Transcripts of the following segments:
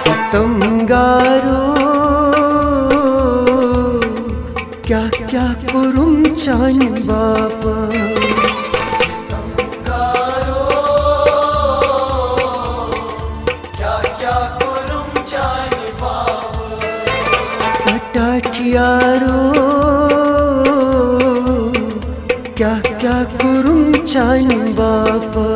सितमगारो क्या क्या करूं चानी बापा सितमगारो क्या क्या करूं चानी बापा टाठियारो क्या क्या करूं चानी बापा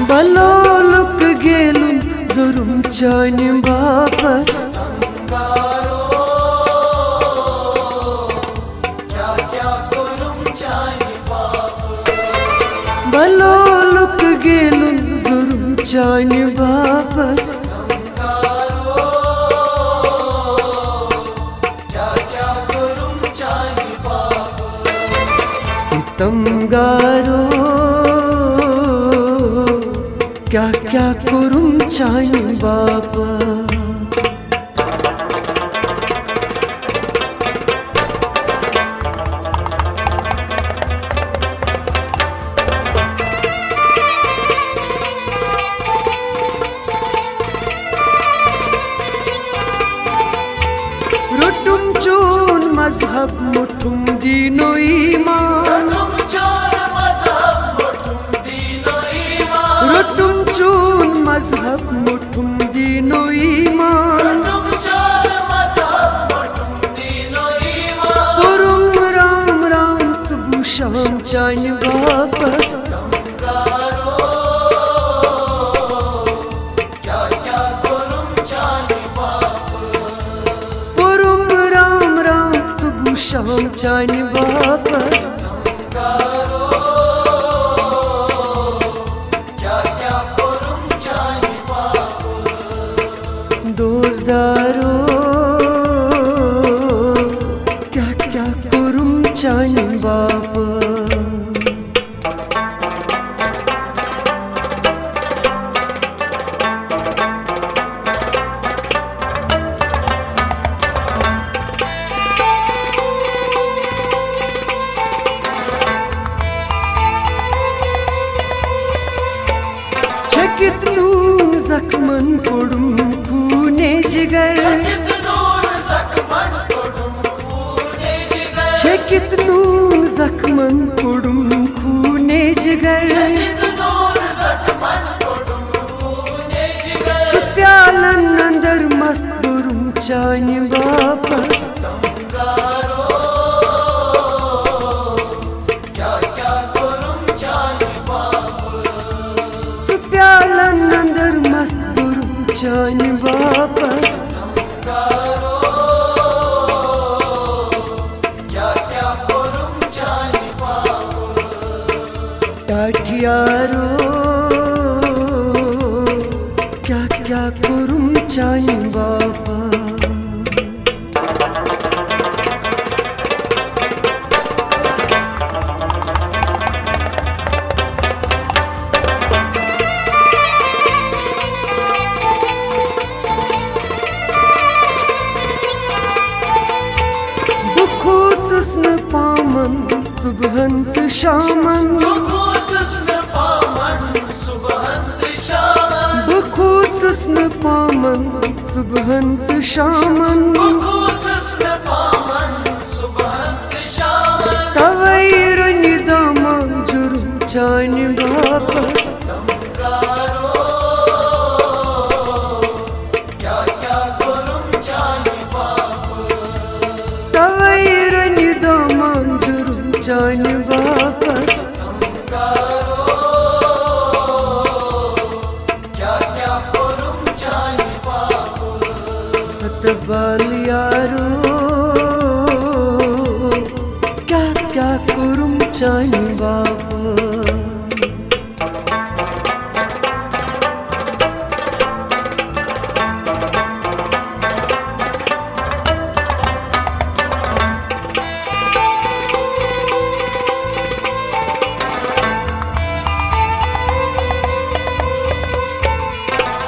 बलोलुक गेलुं जुरुम चानी बापा सितमगारो क्या क्या करूं चानी बापा बलोलुक गेलुं जुरुम चानी बापा सितमगारो क्या क्या करूं चानी बापा सितमगारो क्या क्या करूं चानी बापा रुटुम चून मजहब मुठुम दीनो ईमान रुटुम चून मजहब मुठुम दीनो ईमान पुरुम राम राम तबु शाम चानी बापा पुरुम राम राम तबु शाम चानी बापा दोस्तारो क्या क्या करूं चानी बापा छकित नून जख्मन कोडुम खूने जिगर छकित नून जख्मन कोडुम खूने जिगर प्यालन अंदर मस्त दुरुम चानी बापा प्यालन अंदर मस्त दुरुम चानी बापा टाठियारो क्या क्या करूं चानी बापा बुखुत्सुस्न पामन सुबहन तु शामन बुखुत्सुस्न पामन सुबहन तु शामन तवैर निदामन जुरुम चानी बापा तवैर निदामन जुरुम चानी बापा बालियारो क्या क्या करूं चानी बापा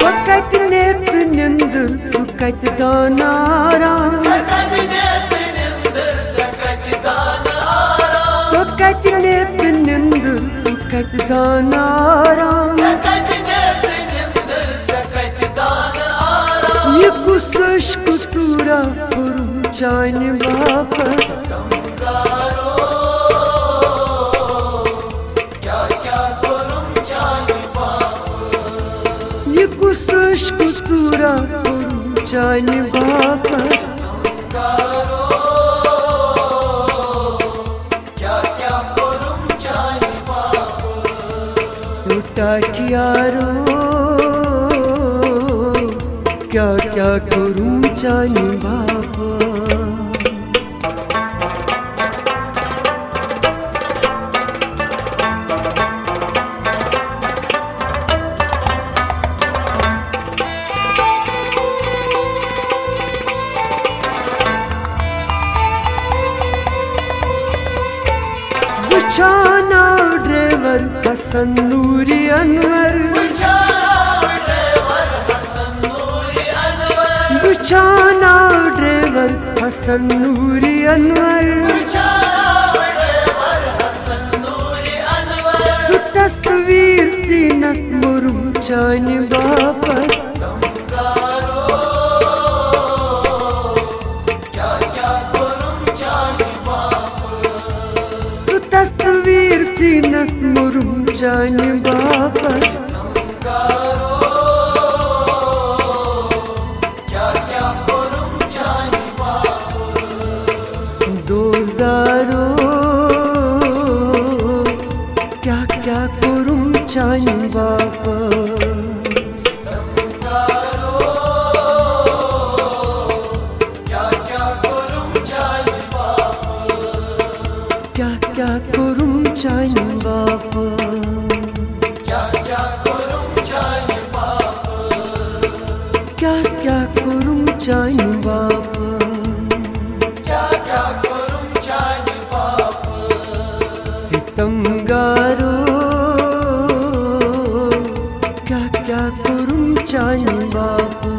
Fakat net nindir sukat danara करूं चान बाप गमगारो क्या क्या करूं जाने बाप ये कुछ कुतूरा करूं चान बाप गमगारो क्या क्या करूं जाने बाप टाटियारो क्या क्या करूं चान बाप बुछाना ड्राइवर हसन नूरी अनवर बुछाना ड्राइवर हसन नूरी अनवर तू तस्वीर जीनस मुरुम चान बाप तस्वीर जीनस मुरुम चान बाप दोस्तारो क्या क्या करूं चान बाप क्या क्या करूं चान बाप क्या क्या करूं जाने बाप क्या क्या करूं चान बाप क्या क्या करूं जाने बाप सितमगारो क्या क्या करूं चान बाप